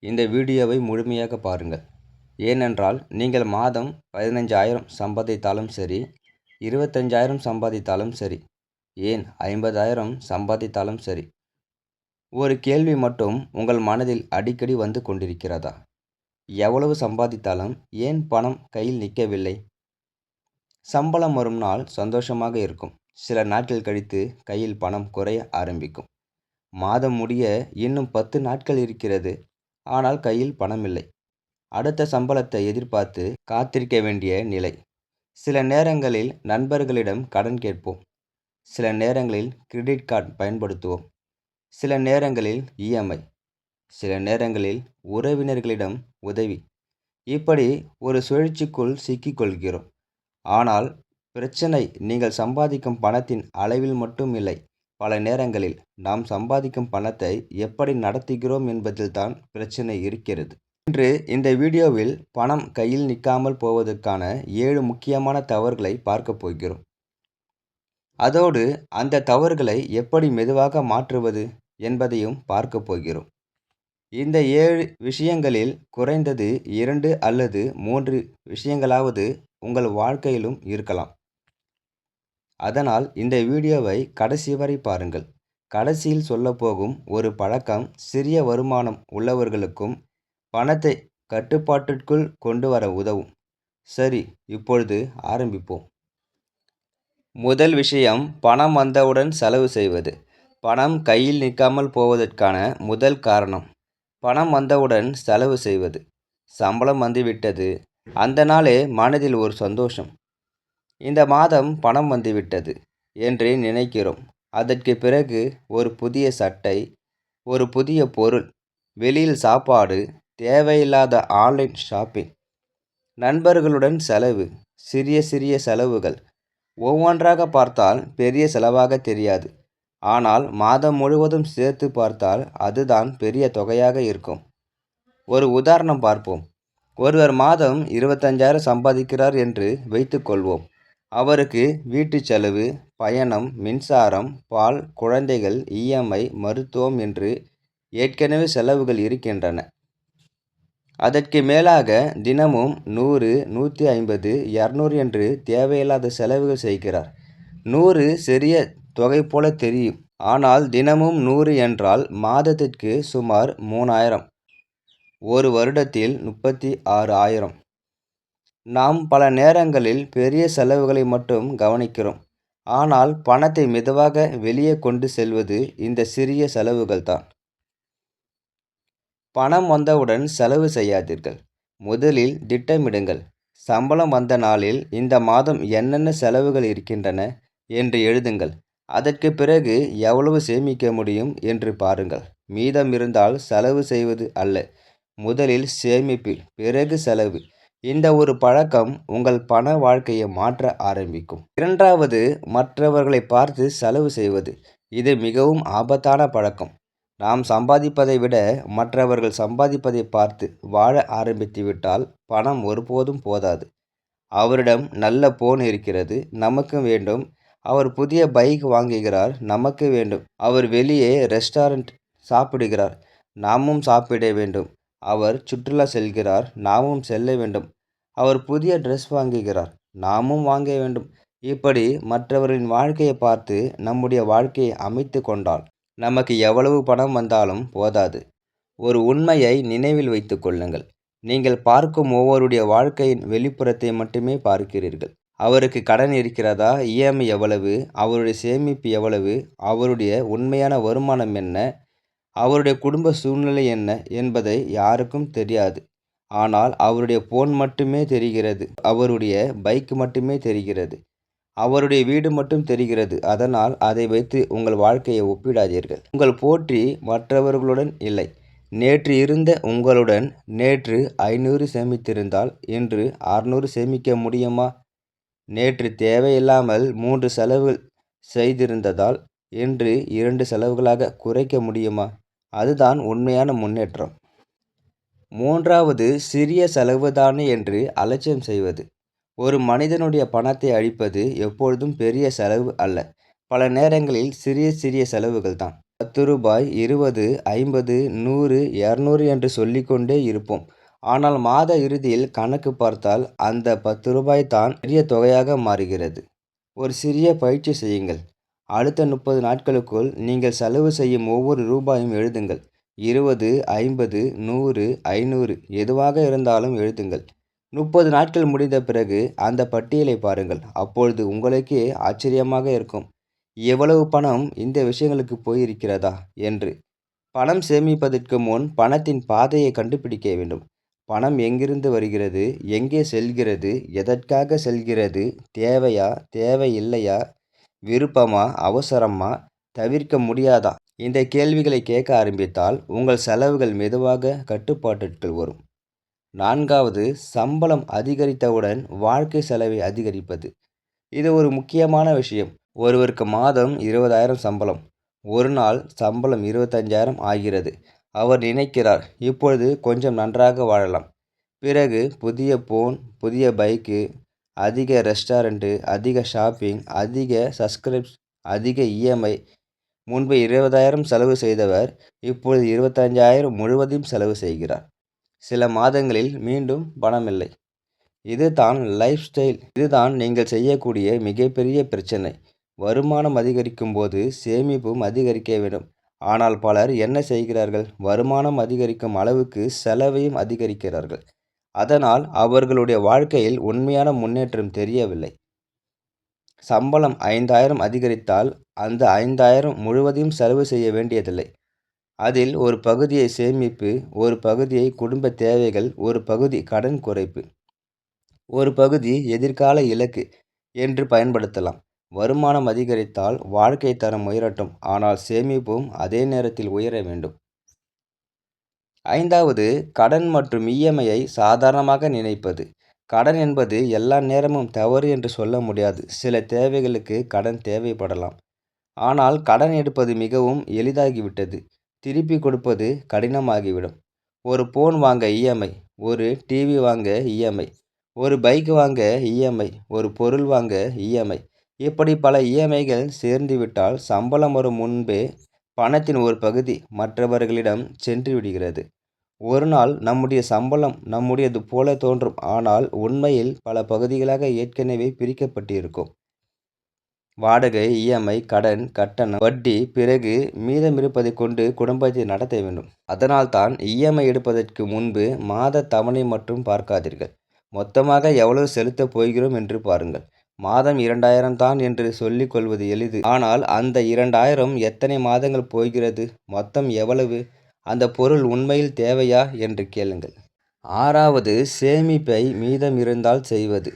இந்த வீடியோவை முழுமையாக பாருங்கள். ஏனென்றால் நீங்கள் மாதம் 15,000 சம்பாதித்தாலும் சரி, 25,000 சம்பாதித்தாலும் சரி, ஏன் 50,000 சம்பாதித்தாலும் சரி, ஒரு கேள்வி மட்டும் உங்கள் மனதில் அடிக்கடி வந்து கொண்டிருக்கிறதா? எவ்வளவு சம்பாதித்தாலும் ஏன் பணம் கையில் நிற்கவில்லை? சம்பளம் வரும் நாள் சந்தோஷமாக இருக்கும். சில நாட்கள் கழித்து கையில் பணம் குறைய ஆரம்பிக்கும். மாதம் முடிய இன்னும் 10 நாட்கள் இருக்கிறது. ஆனால் கையில் பணம் இல்லை. அடுத்த சம்பளத்தை எதிர்பார்த்து காத்திருக்க வேண்டிய நிலை. சில நேரங்களில் நண்பர்களிடம் கடன் கேட்போம். சில நேரங்களில் கிரெடிட் கார்டு பயன்படுத்துவோம். சில நேரங்களில் இஎம்ஐ. சில நேரங்களில் உறவினர்களிடம் உதவி. இப்படி ஒரு சுழற்சிக்குள் சிக்கிக்கொள்கிறோம். ஆனால் பிரச்சனை நீங்கள் சம்பாதிக்கும் பணத்தின் அளவில் மட்டும் இல்லை. பல நேரங்களில் நாம் சம்பாதிக்கும் பணத்தை எப்படி நடத்துகிறோம் என்பதில்தான் பிரச்சனை இருக்கிறது. இன்று இந்த வீடியோவில் பணம் கையில் நிற்காமல் போவதற்கான 7 முக்கியமான தவறுகளை பார்க்க போகிறோம். அதோடு அந்த தவறுகளை எப்படி மெதுவாக மாற்றுவது என்பதையும் பார்க்க போகிறோம். இந்த 7 விஷயங்களில் குறைந்தது 2 அல்லது 3 விஷயங்களாவது உங்கள் வாழ்க்கையிலும் இருக்கலாம். அதனால் இந்த வீடியோவை கடைசி வரை பாருங்கள். கடைசியில் சொல்லப்போகும் ஒரு பழக்கம் சிறிய வருமானம் உள்ளவர்களுக்கும் பணத்தை கட்டுப்பாட்டிற்குள் கொண்டு வர உதவும். சரி, இப்பொழுது ஆரம்பிப்போம். முதல் விஷயம், பணம் வந்தவுடன் செலவு செய்வது. பணம் கையில் நிற்காமல் போவதற்கான முதல் காரணம் பணம் வந்தவுடன் செலவு செய்வது. சம்பளம் வந்துவிட்டது, அந்த நாளே மனதில் ஒரு சந்தோஷம். இந்த மாதம் பணம் வந்துவிட்டது என்று நினைக்கிறோம். அதற்கு பிறகு ஒரு புதிய சட்டை, ஒரு புதிய பொருள், வெளியில் சாப்பாடு, தேவையில்லாத ஆன்லைன் ஷாப்பிங், நண்பர்களுடன் செலவு, சிறிய சிறிய செலவுகள். ஒவ்வொன்றாக பார்த்தால் பெரிய செலவாக தெரியாது. ஆனால் மாதம் முழுவதும் சேர்த்து பார்த்தால் அதுதான் பெரிய தொகையாக இருக்கும். ஒரு உதாரணம் பார்ப்போம். ஒருவர் மாதம் 25,000 சம்பாதிக்கிறார் என்று வைத்துக்கொள்வோம். அவருக்கு வீட்டு செலவு, பயணம், மின்சாரம், பால், குழந்தைகள், இஎம்ஐ, மருத்துவம் என்று ஏற்கனவே செலவுகள் இருக்கின்றன. அதற்கு மேலாக தினமும் 100, 150, 200 என்று தேவையில்லாத செலவுகள் செய்கிறார். 100 சிறிய தொகை போல தெரியும். ஆனால் தினமும் 100 என்றால் மாதத்திற்கு சுமார் 3,000. ஒரு வருடத்தில் 36,000. நாம் பல நேரங்களில் பெரிய செலவுகளை மட்டும் கவனிக்கிறோம். ஆனால் பணத்தை மெதுவாக வெளியே கொண்டு செல்வது இந்த சிறிய செலவுகள்தான். பணம் வந்தவுடன் செலவு செய்யாதீர்கள். முதலில் திட்டமிடுங்கள். சம்பளம் வந்த நாளில் இந்த மாதம் என்னென்ன செலவுகள் இருக்கின்றன என்று எழுதுங்கள். அதற்கு பிறகு எவ்வளவு சேமிக்க முடியும் என்று பாருங்கள். மீதம் இருந்தால் செலவு செய்வது அல்ல, முதலில் சேமிப்பு, பிறகு செலவு. இந்த ஒரு பழக்கம் உங்கள் பண வாழ்க்கையை மாற்ற ஆரம்பிக்கும். இரண்டாவது, மற்றவர்களை பார்த்து செலவு செய்வது. இது மிகவும் ஆபத்தான பழக்கம். நாம் சம்பாதிப்பதை விட மற்றவர்கள் சம்பாதிப்பதை பார்த்து வாழ ஆரம்பித்துவிட்டால் பணம் ஒருபோதும் போதாது. அவரிடம் நல்ல போன் இருக்கிறது, நமக்கு வேண்டும். அவர் புதிய பைக் வாங்குகிறார், நமக்கு வேண்டும். அவர் வெளியே ரெஸ்டாரண்ட் சாப்பிடுகிறார், நாமும் சாப்பிட வேண்டும். அவர் சுற்றுலா செல்கிறார், நாமும் செல்ல வேண்டும். அவர் புதிய ட்ரெஸ் வாங்குகிறார், நாமும் வாங்க வேண்டும். இப்படி மற்றவர்களின் வாழ்க்கையை பார்த்து நம்முடைய வாழ்க்கையை அமைத்து கொண்டால் நமக்கு எவ்வளவு பணம் வந்தாலும் போதாது. ஒரு உண்மையை நினைவில் வைத்து கொள்ளுங்கள். நீங்கள் பார்க்கும் ஒவ்வொருடைய வாழ்க்கையின் வெளிப்புறத்தை மட்டுமே பார்க்கிறீர்கள். அவருக்கு கடன் இருக்கிறதா, இஎம்ஐ எவ்வளவு, அவருடைய சேமிப்பு எவ்வளவு, அவருடைய உண்மையான வருமானம் என்ன, அவருடைய குடும்ப சூழ்நிலை என்ன என்பதை யாருக்கும் தெரியாது. ஆனால் அவருடைய போன் மட்டுமே தெரிகிறது, அவருடைய பைக் மட்டுமே தெரிகிறது, அவருடைய வீடு மட்டும் தெரிகிறது. அதனால் அதை வைத்து உங்கள் வாழ்க்கையை ஒப்பிடாதீர்கள். உங்கள் போற்றி மற்றவர்களுடன் இல்லை. நேற்று இருந்த உங்களுடன் நேற்று 500 சேமித்திருந்தால் இன்று 600 சேமிக்க முடியுமா? நேற்று தேவையில்லாமல் 3 செலவு செய்திருந்ததால் இன்று 2 செலவுகளாக குறைக்க முடியுமா? அதுதான் உண்மையான முன்னேற்றம். மூன்றாவது, சிறிய செலவுதானே என்று அலட்சியம் செய்வது. ஒரு மனிதனுடைய பணத்தை அழிப்பது எப்பொழுதும் பெரிய செலவு அல்ல. பல நேரங்களில் சிறிய சிறிய செலவுகள் தான். ரூ. 10, 20, 50, 100, 200 என்று சொல்லிக்கொண்டே இருப்போம். ஆனால் மாத இறுதியில் கணக்கு பார்த்தால் அந்த ரூ. 10 தான் பெரிய தொகையாக மாறுகிறது. ஒரு சிறிய பயிற்சி செய்யுங்கள். அடுத்த 30 நாட்களுக்குள் நீங்கள் செலவு செய்யும் ஒவ்வொரு ரூபாயும் எழுதுங்கள். 20, 50, 100, 500 எதுவாக இருந்தாலும் எழுதுங்கள். 30 நாட்கள் முடிந்த பிறகு அந்த பட்டியலை பாருங்கள். அப்பொழுது உங்களுக்கே ஆச்சரியமாக இருக்கும். எவ்வளவு பணம் இந்த விஷயங்களுக்கு போயிருக்கிறதா என்று. பணம் சேமிப்பதற்கு முன் பணத்தின் பாதையை கண்டுபிடிக்க வேண்டும். பணம் எங்கிருந்து வருகிறது, எங்கே செல்கிறது, எதற்காக செல்கிறது, தேவையா, தேவையில்லையா, விருப்பமா, அவசரமா, தவிர்க்க முடியாதா? இந்த கேள்விகளை கேட்க ஆரம்பித்தால் உங்கள் செலவுகள் மெதுவாக கட்டுப்பாட்டிற்குள் வரும். 4வது, சம்பளம் அதிகரித்தவுடன் வாழ்க்கை செலவை அதிகரிப்பது. இது ஒரு முக்கியமான விஷயம். ஒருவருக்கு மாதம் 20,000 சம்பளம். ஒரு நாள் சம்பளம் 25,000 ஆகிறது. அவர் நினைக்கிறார், இப்பொழுது கொஞ்சம் நன்றாக வாழலாம். பிறகு புதிய போன், புதிய பைக்கு, அதிக ரெஸ்டாரண்ட்டு, அதிக ஷாப்பிங், அதிக சப்ஸ்கிரிப்ஷன், அதிக இஎம்ஐ. முன்பு 20,000 செலவு செய்தவர் இப்பொழுது 25,000 முழுவதையும் செலவு செய்கிறார். சில மாதங்களில் மீண்டும் பணமில்லை. இதுதான் லைஃப் ஸ்டைல். இதுதான் நீங்கள் செய்யக்கூடிய மிகப்பெரிய பிரச்சனை. வருமானம் அதிகரிக்கும் போது சேமிப்பும் அதிகரிக்க வேண்டும். ஆனால் பலர் என்ன செய்கிறார்கள்? வருமானம் அதிகரிக்கும் அளவுக்கு செலவையும் அதிகரிக்கிறார்கள். அதனால் அவர்களுடைய வாழ்க்கையில் உண்மையான முன்னேற்றம் தெரியவில்லை. சம்பளம் 5,000 அதிகரித்தால் அந்த 5,000 முழுவதையும் செலவு செய்ய வேண்டியதில்லை. அதில் ஒரு பகுதியை சேமிப்பு, ஒரு பகுதியை குடும்ப தேவைகள், ஒரு பகுதி கடன் குறைப்பு, ஒரு பகுதி எதிர்கால இலக்கு என்று பயன்படுத்தலாம். வருமானம் அதிகரித்தால் வாழ்க்கை தரம் உயரட்டும், ஆனால் சேமிப்பும் அதே நேரத்தில் உயர வேண்டும். 5வது, கடன் மற்றும் இஎம்ஐயை சாதாரணமாக நினைப்பது. கடன் என்பது எல்லா நேரமும் தவறு என்று சொல்ல முடியாது. சில தேவைகளுக்கு கடன் தேவைப்படலாம். ஆனால் கடன் எடுப்பது மிகவும் எளிதாகிவிட்டது. திருப்பி கொடுப்பது கடினமாகிவிடும். ஒரு போன் வாங்க இஎம்ஐ, ஒரு டிவி வாங்க இஎம்ஐ, ஒரு பைக் வாங்க இஎம்ஐ, ஒரு பொருள் வாங்க இஎம்ஐ. இப்படி பல இஎம்ஐகள் சேர்ந்துவிட்டால் சம்பளம் வரும் முன்பே பணத்தின் ஒரு பகுதி மற்றவர்களிடம் சென்று விடுகிறது. ஒரு நாள் நம்முடைய சம்பளம் நம்முடையது போல தோன்றும். ஆனால் உண்மையில் பல பகுதிகளாக ஏற்கனவே பிரிக்கப்பட்டிருக்கும். வாடகை, இஎம்ஐ, கடன், கட்டணம், வட்டி, பிறகு மீதம் இருப்பதை கொண்டு குடும்பத்தை நடத்த வேண்டும். அதனால்தான் இஎம்ஐ எடுப்பதற்கு முன்பு மாத தவணை மட்டும் பார்க்காதீர்கள். மொத்தமாக எவ்வளவு செலுத்தப் போகிறோம் என்று பாருங்கள். மாதம் 2,000 தான் என்று சொல்லிக் கொள்வது எளிது. ஆனால் அந்த 2,000 எத்தனை மாதங்கள் போகிறது? மொத்தம் எவ்வளவு? அந்த பொருள் உண்மையில் தேவையா என்று கேளுங்கள். 6வது, சேமிப்பை மீதம் இருந்தால் செய்வது.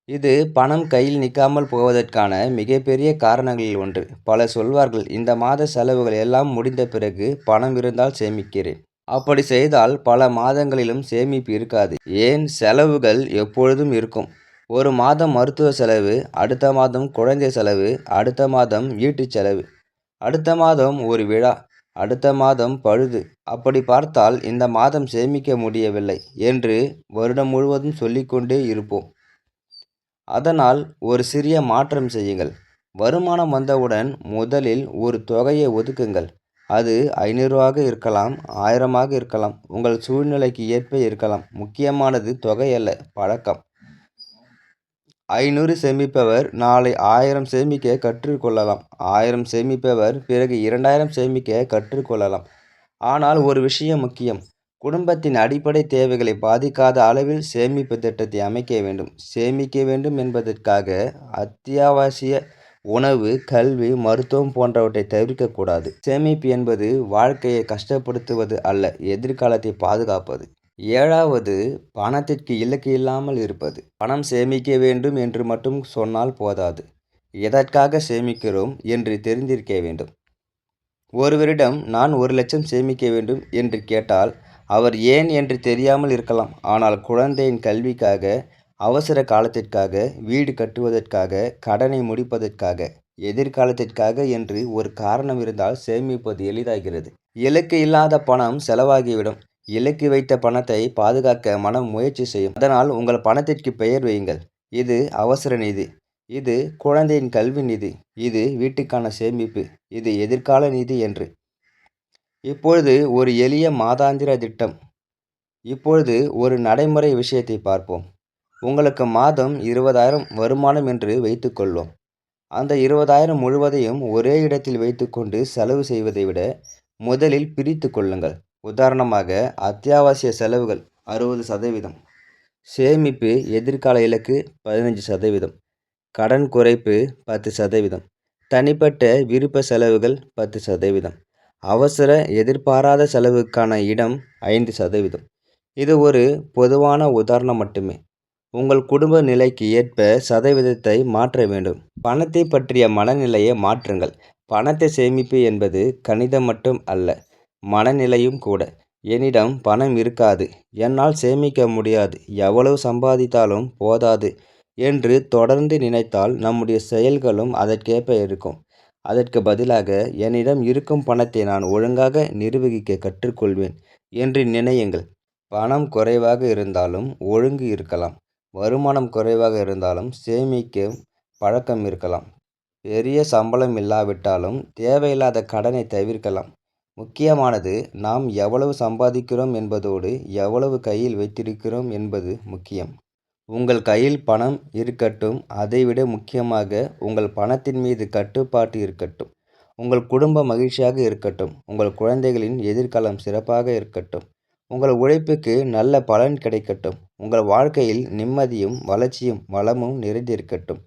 இது பணம் கையில் நிற்காமல் போவதற்கான மிகப்பெரிய காரணங்களில் ஒன்று. பலர் சொல்வார்கள், இந்த மாத செலவுகள் எல்லாம் முடிந்த பிறகு பணம் இருந்தால் சேமிக்கிறேன். அப்படி செய்தால் பல மாதங்களிலும் சேமிப்பு இருக்காது. ஏன்? செலவுகள் எப்பொழுதும் இருக்கும். ஒரு மாதம் மருத்துவ செலவு, அடுத்த மாதம் குழந்தை செலவு, அடுத்த மாதம் வீட்டு செலவு, அடுத்த மாதம் ஒரு விழா, அடுத்த மாதம் பழுது. அப்படி பார்த்தால் இந்த மாதம் சேமிக்க முடியவில்லை என்று வருடம் முழுவதும் சொல்லிக்கொண்டே இருப்போம். அதனால் ஒரு சிறிய மாற்றம் செய்யுங்கள். வருமானம் வந்தவுடன் முதலில் ஒரு தொகையை ஒதுக்குங்கள். அது 500 இருக்கலாம், 1000 இருக்கலாம், உங்கள் சூழ்நிலைக்கு ஏற்ப இருக்கலாம். முக்கியமானது தொகை அல்ல, பழக்கம். 500 சேமிப்பவர் நாளை 1000 சேமிக்க கற்றுக்கொள்ளலாம். 1000 சேமிப்பவர் பிறகு 2000 சேமிக்க கற்றுக்கொள்ளலாம். ஆனால் ஒரு விஷயம் முக்கியம். குடும்பத்தின் அடிப்படை தேவைகளை பாதிக்காத அளவில் சேமிப்பு திட்டத்தை அமைக்க வேண்டும். சேமிக்க வேண்டும் என்பதற்காக அத்தியாவசிய உணவு, கல்வி, மருத்துவம் போன்றவற்றை தவிர்க்கக்கூடாது. சேமிப்பு என்பது வாழ்க்கையை கஷ்டப்படுத்துவது அல்ல, எதிர்காலத்தை பாதுகாப்பது. 7வது, பணத்திற்கு இலக்கு இல்லாமல் இருப்பது. பணம் சேமிக்க வேண்டும் என்று மட்டும் சொன்னால் போதாது. எதற்காக சேமிக்கிறோம் என்று தெரிந்திருக்க வேண்டும். ஒருவரிடம் நான் 1,00,000 சேமிக்க வேண்டும் என்று கேட்டால் அவர் ஏன் என்று தெரியாமல் இருக்கலாம். ஆனால் குழந்தையின் கல்விக்காக, அவசர காலத்திற்காக, வீடு கட்டுவதற்காக, கடனை முடிப்பதற்காக, எதிர்காலத்திற்காக என்று ஒரு காரணம் இருந்தால் சேமிப்பது எளிதாகிறது. இலக்கு இல்லாத பணம் செலவாகிவிடும். இலக்கு வைத்த பணத்தை பாதுகாக்க மனம் முயற்சி செய்யும். அதனால் உங்கள் பணத்திற்கு பெயர் வையுங்கள். இது அவசர நிதி. இது குழந்தையின் கல்வி நிதி, இது வீட்டுக்கான சேமிப்பு, இது எதிர்கால நிதி என்று. இப்பொழுது ஒரு எளிய மாதாந்திர திட்டம். இப்பொழுது ஒரு நடைமுறை விஷயத்தை பார்ப்போம். உங்களுக்கு மாதம் 20,000 வருமானம் என்று வைத்துக்கொள்வோம். அந்த 20,000 முழுவதையும் ஒரே இடத்தில் வைத்துக்கொண்டு செலவு செய்வதை விட முதலில் பிரித்து கொள்ளுங்கள். உதாரணமாக, அத்தியாவசிய செலவுகள் 60%, சேமிப்பு எதிர்கால இலக்கு 15%, கடன் குறைப்பு 10%, தனிப்பட்ட விருப்ப செலவுகள் 10%, அவசர எதிர்பாராத செலவுக்கான இடம் 5%. இது ஒரு பொதுவான உதாரணம் மட்டுமே. உங்கள் குடும்ப நிலைக்கு ஏற்ப சதவீதத்தை மாற்ற வேண்டும். பணத்தை பற்றிய மனநிலையை மாற்றுங்கள். பணத்தை சேமிப்பு என்பது கணிதம் மட்டும் அல்ல, மனநிலையும் கூட. என்னிடம் பணம் இருக்காது, என்னால் சேமிக்க முடியாது, எவ்வளவு சம்பாதித்தாலும் போதாது என்று தொடர்ந்து நினைத்தால் நம்முடைய செயல்களும் அதற்கேற்ப இருக்கும். அதற்கு பதிலாக, என்னிடம் இருக்கும் பணத்தை நான் ஒழுங்காக நிர்வகிக்க கற்றுக்கொள்வேன் என்று நினையுங்கள். பணம் குறைவாக இருந்தாலும் ஒழுங்கு இருக்கலாம். வருமானம் குறைவாக இருந்தாலும் சேமிக்கும் பழக்கம் இருக்கலாம். பெரிய சம்பளம் இல்லாவிட்டாலும் தேவையில்லாத கடனை தவிர்க்கலாம். முக்கியமானது, நாம் எவ்வளவு சம்பாதிக்கிறோம் என்பதோடு எவ்வளவு கையில் வைத்திருக்கிறோம் என்பது முக்கியம். உங்கள் கையில் பணம் இருக்கட்டும், அதைவிட முக்கியமாக உங்கள் பணத்தின் மீது கட்டுப்பாட்டு இருக்கட்டும். உங்கள் குடும்பம் மகிழ்ச்சியாக இருக்கட்டும். உங்கள் குழந்தைகளின் எதிர்காலம் சிறப்பாக இருக்கட்டும். உங்கள் உழைப்புக்கு நல்ல பலன் கிடைக்கட்டும். உங்கள் வாழ்க்கையில் நிம்மதியும் வளர்ச்சியும் வளமும் நிறைந்திருக்கட்டும்.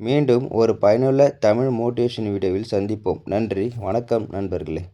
மீண்டும் ஒரு பயனுள்ள தமிழ் மோட்டிவேஷன் வீடியோவில் சந்திப்போம். நன்றி, வணக்கம் நண்பர்களே.